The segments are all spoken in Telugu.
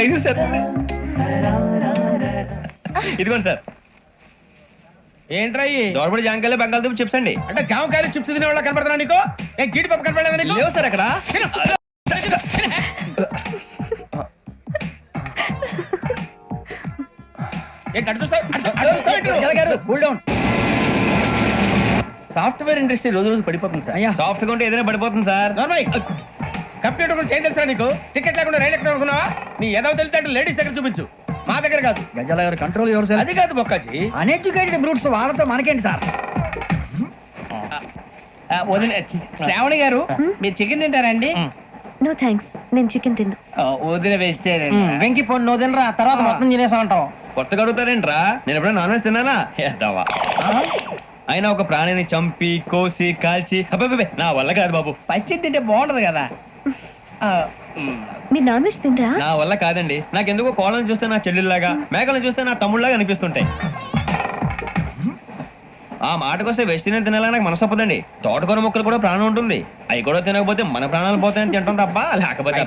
Tiger sir. ఇదిగోండి సార్. ఏంట్రా దోరబడి జాంకాయలు బంగాళదుంప చిప్స్ అండి. అంటే జామకాయలు చిప్స్ తినే వాళ్ళ కనపడుతున్నా నీకు? ఏ జీడిపప్పు కనపడలేదా నీకు? లేవు సార్ అక్కడ. సాఫ్ట్వేర్ ఇండస్ట్రీ రోజు రోజు పడిపోతుంది సార్. సాఫ్ట్ గా ఉంటే ఏదైనా పడిపోతుంది సార్. కంప్యూటర్ గురించి ఏం తెలుసా నీకు? టికెట్ లేకుండా రైలు ఎక్కడ అనుకున్నావా? నీ ఏదో తెలితే అంటే లేడీస్ దగ్గర చూపించు, మా దగ్గర కాదు. గజాల గారు కంట్రోల్ ఎవరు సార్? అది కాదు బొక్కాజీ. అన్ఎడ్యుకేటెడ్ బ్రూట్స్ వాళ్ళతో మనకేంటి సార్? శ్రావణి గారు మీరు చికెన్ తింటారండి? నో థ్యాంక్స్, నేను చికెన్ తిన్ను. వదిన వేస్తే వెంకి పొన్ను నువ్వు తినరా, తర్వాత మొత్తం తినేసా ఉంటాం. కొత్తగా అడుగుతారేంట్రా? నేను ఎప్పుడైనా నాన్ వెజ్ తిన్నానా? ఎద్దావా. అయినా ఒక ప్రాణిని చంపి కోసి కాల్చి అబ్బబ్బే నా వల్ల కాదు బాబు. పచ్చి తింటే బాగుంటది కదా. మీరు నాన్ వెజ్ తినరా? నా వల్ల కాదండి. నాకెందుకో కోళ్ళని చూస్తే నా చెల్లెల్లాగా, మేకలను చూస్తే నా తమ్ముళ్ళలాగా అనిపిస్తుంటాయి. ఆ మాటకొస్తే వెస్టిరియన్ తినాలని నాకు మనసు ఒప్పదండి. తోటకూర మొక్కలు కూడా ప్రాణం ఉంటుంది. అవి కూడా తినకపోతే మన ప్రాణాలు పోతాయని తింటాం తప్ప లేకపోతే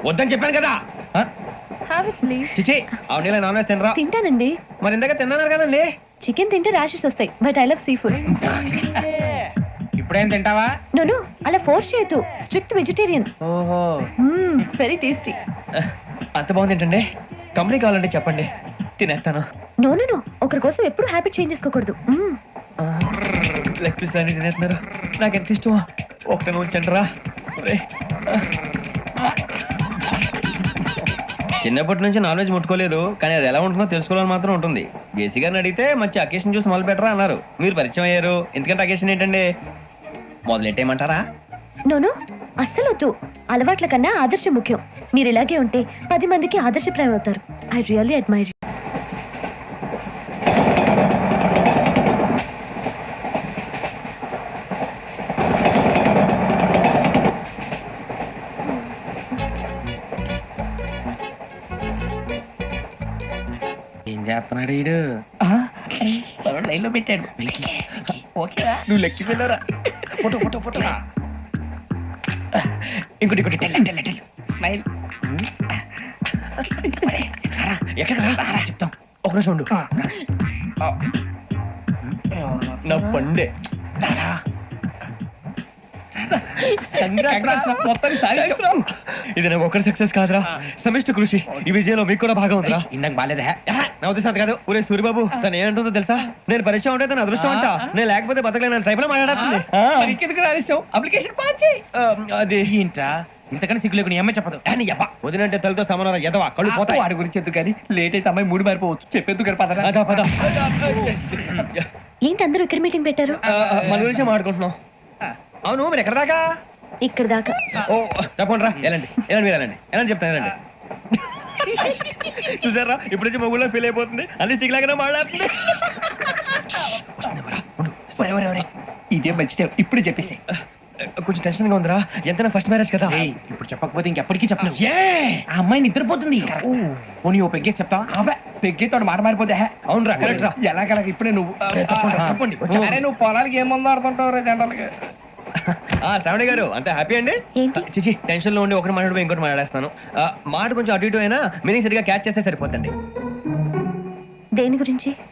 వద్దని చెప్పాను కదా. Have it please. చిచి అవునీ నాన్ వెజ్ తినరా? తింటానండి. మరి ఇందాక తిన్నాను కదండి. చికెన్ తింటే ర్యాషెస్ వస్తాయి, but I love sea food. ఇప్పుడేం తింటావా? నో అలా ఫోర్స్ చేయొద్దు. Strict vegetarian. ఓహో, వెరీ టేస్టీ. అంత బాగుంది ఏంటండి? కంపెనీ కావాలంటే చెప్పండి, తినేస్తాను. నో ఒకరి కోసం ఎప్పుడు హ్యాబిట్ చేంజ్ చేసుకోకూడదు. లెగ్ పీస్ అన్ని తినేస్తున్నారు. నాకు ఎంత ఇష్టమో ఒకటే ఉంచండి రా. చిన్నప్పటి నుంచి నాన్ వెజ్ ముట్టుకోలేదు, కానీ అది ఎలా ఉంటుందో తెలుసుకోవాలని మాత్రం ఉంటుంది. జేసీ గారిని అడిగితే మంచి అకేషన్ చూసి మొదలు పెట్టరా అన్నారు. మీరు పరిచయం అయ్యారు, ఎందుకంటే అకేషన్ ఏంటండి? మొదలెట్టేయమంటారా? నో అస్సలు వద్దు. అలవాట్ల కన్నా ఆదర్శం ముఖ్యం. మీరు ఇలాగే ఉంటే 10 మందికి ఆదర్శప్రాయం అవుతారు. I really admire you. ఏం చేస్తున్నాడు వీడు? లైన్ లో పెట్టాడు. ఓకేరా, నువ్వు లెక్కి వెళ్ళరా. Photo photo photo. ఇంకోటి స్మైల్. ఎక్కడ చెప్తాం. ఒక నిమిషం ఉండు. నా పండే ఇది నాకు ఒకరి సక్సెస్ కాదురా, సమిష్టి కృషి. ఈ విజయంలో మీకు కూడా భాగం ఉందిరా. ఇందాక బాగాలేదా? నా ఉద్దేశం అది కాదు. ఊరే సూరిబాబు తను ఏమంటుందో తెలుసా? నేను పరిచయం ఉంటే తన అదృష్టం అంట, నేను లేకపోతే బతకలేను ట్రైబ్ లో మాట్లాడుతుంది. అప్లికేషన్ పాస్ చేయి. అది ఏంట్రా ఇంతకన్నా సిగ్గు లేకుండా ఏమై చెప్పదు. వదినంటే తలతో సమానం ఎదవా, కళ్ళు పోతాయి. వాడి గురించి ఎందుకు కానీ లేట్ అయితే అమ్మాయి మూడు మారిపోవచ్చు. చెప్పేందుకు గారు పద. అదా పద. ఏంటి అందరూ ఇక్కడ మీటింగ్ పెట్టారు? మన గురించి మాట్లాడుకుంటున్నాం. అవును మీరు ఎక్కడ దాకా? ఇక్కడ దాకా. ఓ తప్పకుండా రా, వెళ్ళండి వెళ్ళండి మీరు వెళ్ళండి వెళ్ళండి చెప్తాను వెళ్ళండి. చూసారా ఇప్పుడు నుంచి మొగుల్లో ఫీల్ అయిపోతుంది, అన్ని సిగ్లాగానే మాట్లాడుతుంది. ఇదే మంచి టైం, ఇప్పుడు చెప్పేసి. కొంచెం టెన్షన్ గా ఉందిరా, ఎంతైనా ఫస్ట్ మ్యారేజ్ కదా. ఇప్పుడు చెప్పకపోతే ఇంకెప్పటికీ చెప్పలేవు. ఆ అమ్మాయి నిద్రపోతుంది. పోనీ ఓ పెగ్గేసి చెప్తావా? అబ్బా పెగ్గేతో మాట మారిపోతే. అవునురా కరెక్ట్ రా. ఎలాగలా ఇప్పుడే నువ్వు తప్పండి. అరే నువ్వు పొలాలకి ఏం ముందు ఆడుతుంటావు రే జనరల్ గా. శ్రావణి గారు అంతే హ్యాపీ అండి? ఏంటి? చిచి టెన్షన్ లో ఉండి ఒకటి మాట్లాడిపోయి ఇంకోటి మాట్లాడేస్తాను. మాట కొంచెం అటు ఇటు అయినా మీనింగ్ సరిగా క్యాచ్ చేస్తే సరిపోతండి. దేని గురించి?